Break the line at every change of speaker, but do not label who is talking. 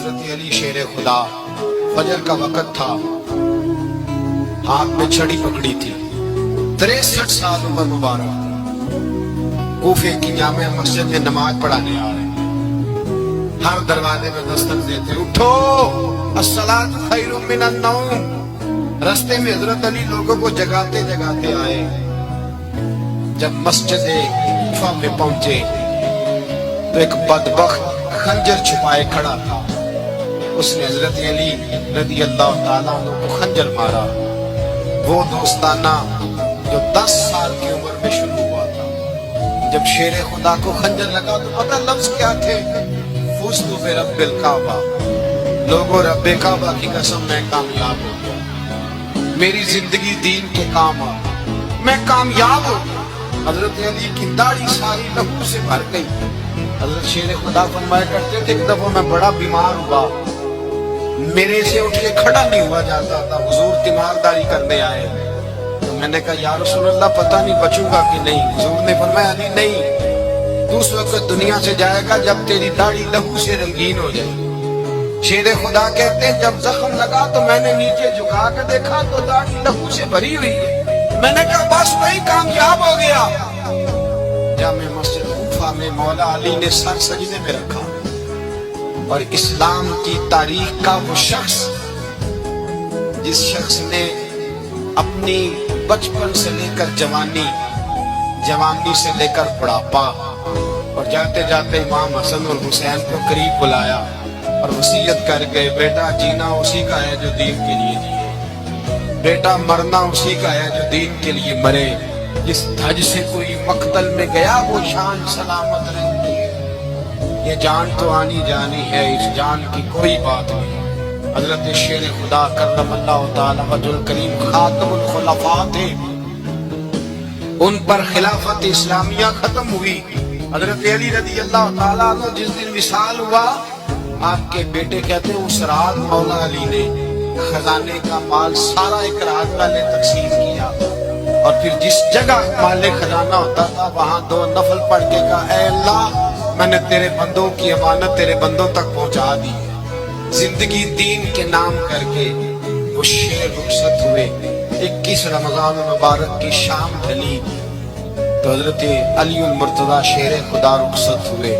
حضرت علی شیر خدا، فجر کا وقت تھا، ہاتھ میں چھڑی پکڑی تھی، 63 سال عمر مبارک، کوفے کی جامع مسجد میں نماز پڑھانے آ رہے، ہر دروازے میں دستک دیتے، اٹھو الصلاۃ خیر من النوم۔ رستے میں حضرت علی لوگوں کو جگاتے جگاتے آئے، جب مسجد کوفہ میں پہنچے تو ایک بدبخت خنجر چھپائے کھڑا تھا، اس نے حضرت علی رضی اللہ تعالیٰ عنہ کو خنجر مارا۔ وہ دوستانہ جو 10 سال کی عمر میں شروع ہوا تھا، جب شیر خدا کو خنجر لگا تو پتہ لفظ کیا تھے؟ فزت برب الکعبہ، لوگوں رب کعبہ کی قسم میں کامیاب ہو گیا، میری زندگی دین کے کام آ، میں کامیاب ہو گیا۔ حضرت علی کی داڑھی ساری لہو سے بھر گئی۔ حضرت شیر خدا فرمایا کرتے تھے، ایک دفعہ میں بڑا بیمار ہوا، میرے سے اٹھ کے کھڑا نہیں ہوا جاتا تھا، حضور تیمارداری کرنے آئے، تو میں نے کہا یا رسول اللہ پتہ نہیں بچوں گا کہ نہیں۔ حضور نے فرمایا علی نہیں، تو اس وقت دنیا سے جائے گا جب تیری داڑھی لہو سے رنگین ہو جائے۔ شیر خدا کہتے ہیں جب زخم لگا تو میں نے نیچے جھکا کے دیکھا تو داڑھی لہو سے بھری ہوئی ہے، میں نے کہا بس وہی کامیاب ہو گیا۔ جامع مسجد کوفہ میں مولا علی نے سر سجدے میں رکھا، اور اسلام کی تاریخ کا وہ شخص جس شخص نے اپنی بچپن سے لے کر جوانی، جوانی سے لے کر بڑھاپا، اور جاتے جاتے امام حسن اور حسین کو قریب بلایا اور وصیت کر گئے، بیٹا جینا اسی کا ہے جو دین کے لیے جیے، بیٹا مرنا اسی کا ہے جو دین کے لیے مرے، جس دھج سے کوئی مقتل میں گیا وہ شان سلامت رہتی ہے، یہ جان تو آنی جانی ہے، اس جان کی کوئی بات نہیں۔ حضرت شیر خدا کرم اللہ تعالی وجہ الکریم خاتم الخلفاء تھے، ان پر خلافت اسلامیہ ختم ہوئی۔ حضرت علی رضی اللہ تعالیٰ عنہ جس دن وصال ہوا، آپ کے بیٹے کہتے ہیں اس رات مولا علی نے خزانے کا مال سارا ایک رات پہلے تقسیم کیا، اور پھر جس جگہ مال خزانہ ہوتا تھا وہاں 2 نفل پڑھ کے کہا اے اللہ میں نے تیرے بندوں کی امانت تیرے بندوں تک پہنچا دی۔ زندگی دین کے نام کر کے وہ شیر رخصت ہوئے۔ 21 رمضان المبارک کی شام ڈھلی تو حضرت علی المرتضیٰ شیر خدا رخصت ہوئے۔